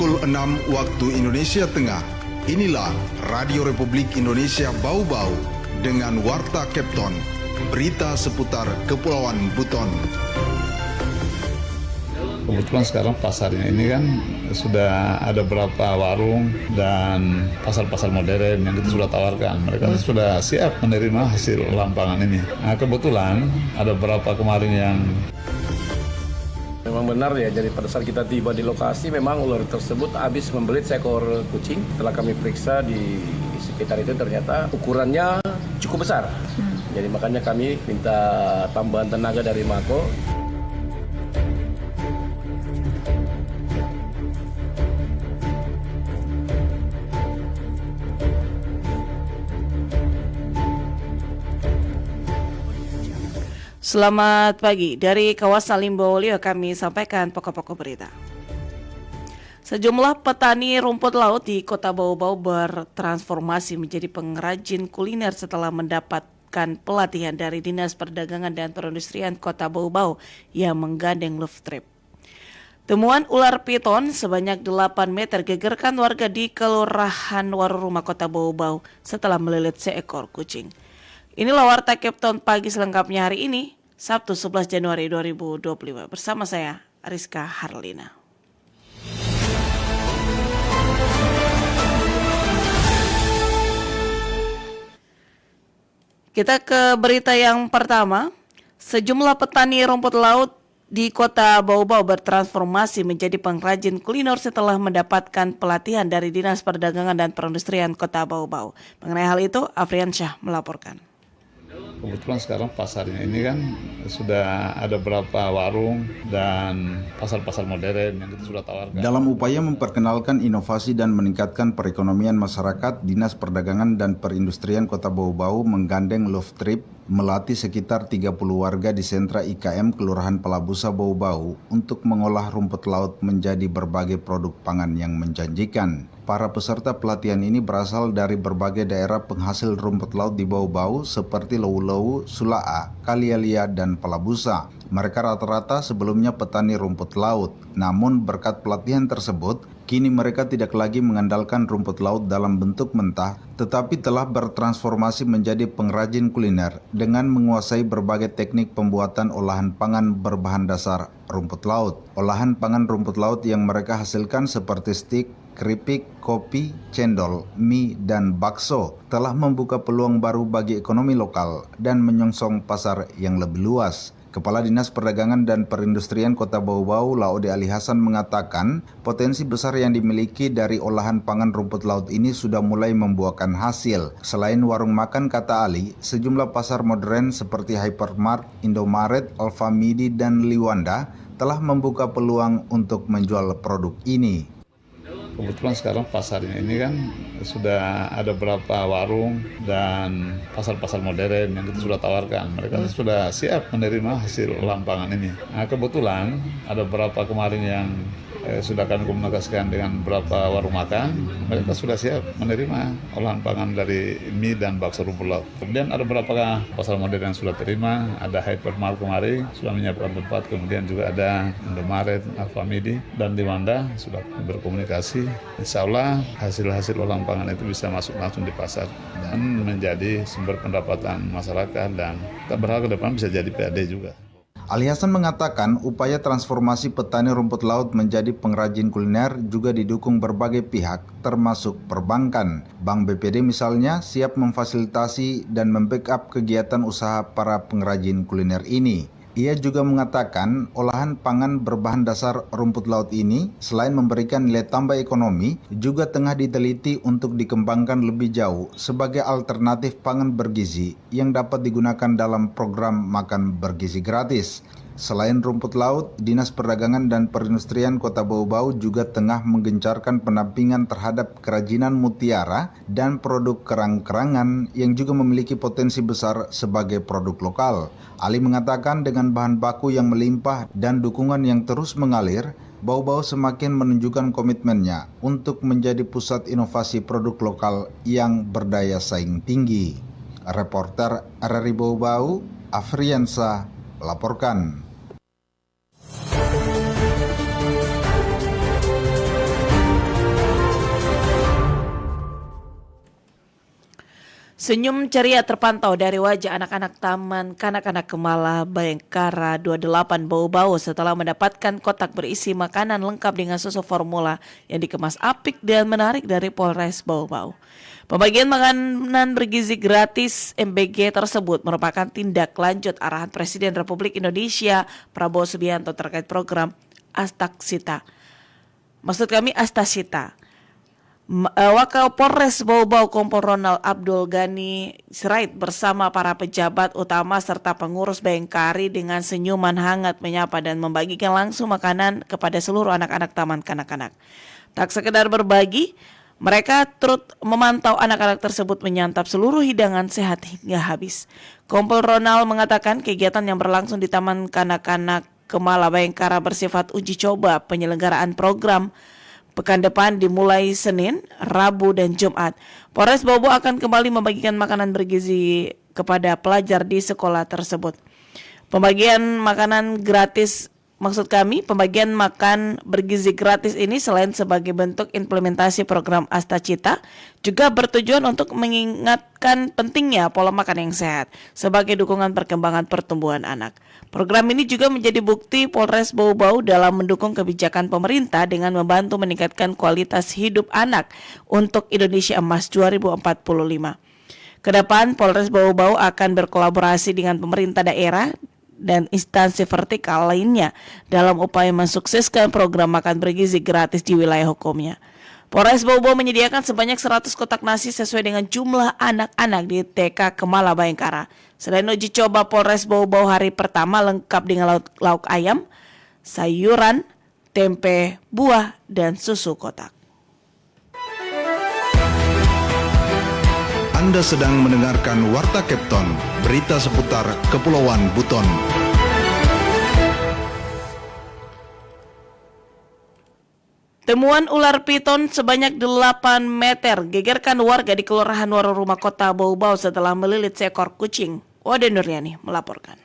Pukul 6 waktu Indonesia Tengah. Inilah Radio Republik Indonesia Bau-Bau dengan Warta Kepton. Berita seputar Kepulauan Buton. Kebetulan sekarang pasarnya ini kan sudah ada beberapa warung dan pasar-pasar modern yang kita sudah tawarkan. Mereka sudah siap menerima hasil lampangan ini. Nah, kebetulan ada beberapa kemarin yang memang benar ya, jadi pada saat kita tiba di lokasi memang ular tersebut habis membelit seekor kucing. Setelah kami periksa di sekitar itu ternyata ukurannya cukup besar. Jadi makanya kami minta tambahan tenaga dari Mako. Selamat pagi, dari kawasan Limbowolio kami sampaikan pokok-pokok berita. Sejumlah petani rumput laut di Kota Bau-Bau bertransformasi menjadi pengrajin kuliner setelah mendapatkan pelatihan dari Dinas Perdagangan dan Perindustrian Kota Bau-Bau yang menggandeng Love Trip. Temuan ular piton sebanyak 8 meter gegerkan warga di Kelurahan Waruruma Kota Bau-Bau setelah melilit seekor kucing. Inilah Warta Kepton pagi selengkapnya hari ini, Sabtu 11 Januari 2025. Bersama saya, Ariska Harlina. Kita ke berita yang pertama. Sejumlah petani rumput laut di Kota Bau-Bau bertransformasi menjadi pengrajin kuliner setelah mendapatkan pelatihan dari Dinas Perdagangan dan Perindustrian Kota Bau-Bau. Mengenai hal itu, Afrian Syah melaporkan. kebetulan sekarang pasarnya ini kan sudah ada beberapa warung dan pasar-pasar modern yang kita sudah tawarkan. Dalam upaya memperkenalkan inovasi dan meningkatkan perekonomian masyarakat, Dinas Perdagangan dan Perindustrian Kota Bau-Bau menggandeng Love Trip melatih sekitar 30 warga di sentra IKM Kelurahan Pelabusa Bau-Bau untuk mengolah rumput laut menjadi berbagai produk pangan yang menjanjikan. Para peserta pelatihan ini berasal dari berbagai daerah penghasil rumput laut di Bau-Bau seperti Lowu-Lowu, Sula'a, Kalialia, dan Pelabusa. Mereka rata-rata sebelumnya petani rumput laut. Namun berkat pelatihan tersebut, kini mereka tidak lagi mengandalkan rumput laut dalam bentuk mentah, tetapi telah bertransformasi menjadi pengrajin kuliner dengan menguasai berbagai teknik pembuatan olahan pangan berbahan dasar rumput laut. Olahan pangan rumput laut yang mereka hasilkan seperti stik, keripik, kopi, cendol, mie, dan bakso telah membuka peluang baru bagi ekonomi lokal dan menyongsong pasar yang lebih luas. Kepala Dinas Perdagangan dan Perindustrian Kota Bau-Bau, Laode Ali Hasan mengatakan, potensi besar yang dimiliki dari olahan pangan rumput laut ini sudah mulai membuahkan hasil. Selain warung makan, kata Ali, sejumlah pasar modern seperti Hypermart, Indomaret, Alfamidi, dan Liwanda telah membuka peluang untuk menjual produk ini. Kebetulan sekarang pasarnya ini kan sudah ada beberapa warung dan pasar-pasar modern yang kita sudah tawarkan. Mereka sudah siap menerima hasil lampangan ini. Nah, kebetulan ada beberapa kemarin yang sudah kami komunikasikan dengan beberapa warung makan. Mereka sudah siap menerima olahan pangan dari mie dan bakso rumput laut. Kemudian ada beberapa pasar modern yang sudah terima. Ada Hypermart kemarin sudah menyiapkan tempat. Kemudian juga ada Indomaret, Alfamidi, dan Liwanda sudah berkomunikasi. Insya Allah hasil-hasil olahan pangan itu bisa masuk langsung di pasar dan menjadi sumber pendapatan masyarakat, dan kita berharap ke depan bisa jadi PAD juga. Ali Hasan mengatakan upaya transformasi petani rumput laut menjadi pengrajin kuliner juga didukung berbagai pihak, termasuk perbankan. Bank BPD misalnya siap memfasilitasi dan membackup kegiatan usaha para pengrajin kuliner ini. Ia juga mengatakan olahan pangan berbahan dasar rumput laut ini selain memberikan nilai tambah ekonomi, juga tengah diteliti untuk dikembangkan lebih jauh sebagai alternatif pangan bergizi yang dapat digunakan dalam program makan bergizi gratis. Selain rumput laut, Dinas Perdagangan dan Perindustrian Kota Bau-Bau juga tengah menggencarkan pendampingan terhadap kerajinan mutiara dan produk kerang-kerangan yang juga memiliki potensi besar sebagai produk lokal. Ali mengatakan dengan bahan baku yang melimpah dan dukungan yang terus mengalir, Bau-Bau semakin menunjukkan komitmennya untuk menjadi pusat inovasi produk lokal yang berdaya saing tinggi. Reporter RRI Bau-Bau, Afriansa, laporkan. Senyum ceria terpantau dari wajah anak-anak Taman Kanak-kanak Kemala Bayangkara 28 Bau-Bau setelah mendapatkan kotak berisi makanan lengkap dengan susu formula yang dikemas apik dan menarik dari Polres Bau-Bau. Pembagian makanan bergizi gratis MBG tersebut merupakan tindak lanjut arahan Presiden Republik Indonesia Prabowo Subianto terkait program Astasita. Wakil Polres Bau-Bau Kompol Ronald Abdul Ghani Sirait bersama para pejabat utama serta pengurus Bayangkari dengan senyuman hangat menyapa dan membagikan langsung makanan kepada seluruh anak-anak Taman Kanak-kanak. Tak sekedar berbagi, mereka turut memantau anak-anak tersebut menyantap seluruh hidangan sehat hingga habis. Kompol Ronald mengatakan kegiatan yang berlangsung di Taman Kanak-kanak Kemala Bayangkara bersifat uji coba penyelenggaraan program. Pekan depan dimulai Senin, Rabu, dan Jumat. Polres Bau-Bau akan kembali membagikan makanan bergizi kepada pelajar di sekolah tersebut. Pembagian makan bergizi gratis ini selain sebagai bentuk implementasi program Astasita, juga bertujuan untuk mengingatkan pentingnya pola makan yang sehat sebagai dukungan perkembangan pertumbuhan anak. Program ini juga menjadi bukti Polres Bau-Bau dalam mendukung kebijakan pemerintah dengan membantu meningkatkan kualitas hidup anak untuk Indonesia Emas 2045. Kedepan Polres Bau-Bau akan berkolaborasi dengan pemerintah daerah dan instansi vertikal lainnya dalam upaya mensukseskan program makan bergizi gratis di wilayah hukumnya. Polres Bau-Bau menyediakan sebanyak 100 kotak nasi sesuai dengan jumlah anak-anak di TK Kemala Bayangkara. Selain uji coba Polres Bau-Bau hari pertama lengkap dengan lauk ayam, sayuran, tempe, buah, dan susu kotak. Anda sedang mendengarkan Warta Kepton, berita seputar Kepulauan Buton. Temuan ular piton sebanyak 8 meter gegerkan warga di Kelurahan Waroruma Kota Bau-Bau setelah melilit seekor kucing. Wade Nuriani melaporkan.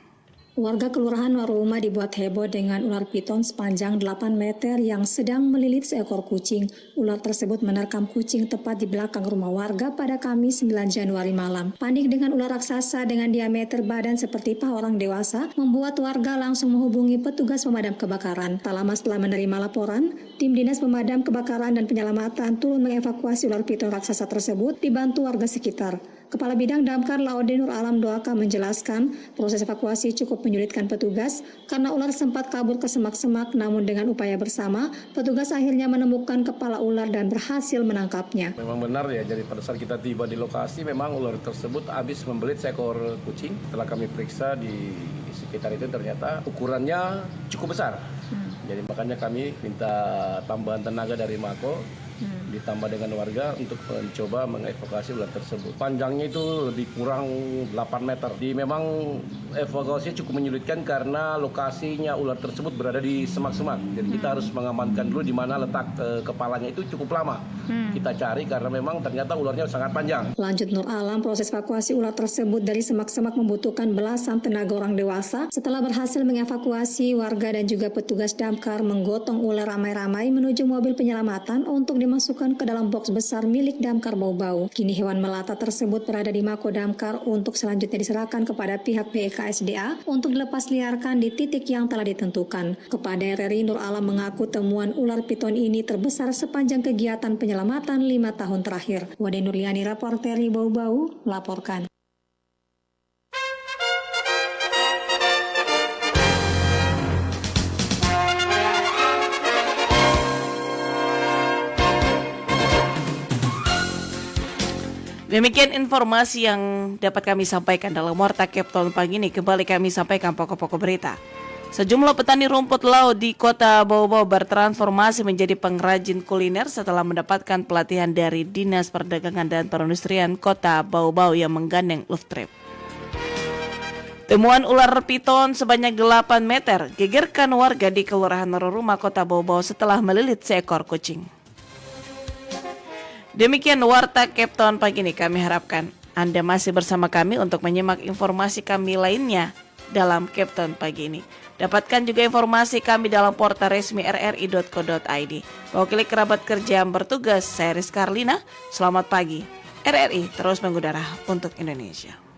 Warga Kelurahan Waroruma dibuat heboh dengan ular piton sepanjang 8 meter yang sedang melilit seekor kucing. Ular tersebut menerkam kucing tepat di belakang rumah warga pada Kamis 9 Januari malam. Panik dengan ular raksasa dengan diameter badan seperti paha orang dewasa membuat warga langsung menghubungi petugas pemadam kebakaran. Tak lama setelah menerima laporan, tim Dinas Pemadam Kebakaran dan Penyelamatan turun mengevakuasi ular piton raksasa tersebut dibantu warga sekitar. Kepala Bidang Damkar Laude Nur Alam Doaka menjelaskan proses evakuasi cukup menyulitkan petugas karena ular sempat kabur ke semak-semak, namun dengan upaya bersama, petugas akhirnya menemukan kepala ular dan berhasil menangkapnya. Memang benar ya, jadi pada saat kita tiba di lokasi memang ular tersebut habis membelit seekor kucing. Setelah kami periksa di sekitar itu ternyata ukurannya cukup besar. Jadi makanya kami minta tambahan tenaga dari Mako ditambah dengan warga untuk mencoba mengevakuasi ular tersebut. Panjangnya itu lebih kurang 8 meter. Memang evakuasi cukup menyulitkan karena lokasinya ular tersebut berada di semak-semak. Jadi kita harus mengamankan dulu di mana letak kepalanya itu cukup lama. Kita cari karena memang ternyata ularnya sangat panjang. Lanjut Nur Alam, proses evakuasi ular tersebut dari semak-semak membutuhkan belasan tenaga orang dewasa. Setelah berhasil mengevakuasi, warga dan juga petugas damkar menggotong ular ramai-ramai menuju mobil penyelamatan untuk dimasukkan ke dalam box besar milik Damkar Bau-Bau. Kini hewan melata tersebut berada di Mako Damkar untuk selanjutnya diserahkan kepada pihak BKSDA untuk dilepas liarkan di titik yang telah ditentukan. Kepada RRI, Nur Alam mengaku temuan ular piton ini terbesar sepanjang kegiatan penyelamatan 5 tahun terakhir. Wade Nurliani, reporter Bau-Bau, melaporkan. Demikian informasi yang dapat kami sampaikan dalam Warta Kepton pagi ini. Kembali kami sampaikan pokok-pokok berita. Sejumlah petani rumput laut di Kota Bau-Bau bertransformasi menjadi pengrajin kuliner setelah mendapatkan pelatihan dari Dinas Perdagangan dan Perindustrian Kota Bau-Bau yang menggandeng Luftrip. Temuan ular piton sebanyak 8 meter gegerkan warga di Kelurahan Waroruma Kota Bau-Bau setelah melilit seekor kucing. Demikian Warta Kepton pagi ini, kami harapkan Anda masih bersama kami untuk menyimak informasi kami lainnya dalam Kepton pagi ini. Dapatkan juga informasi kami dalam portal resmi rri.co.id. Mewakili kerabat kerja yang bertugas, saya Rizka Arlina, selamat pagi. RRI terus mengudara untuk Indonesia.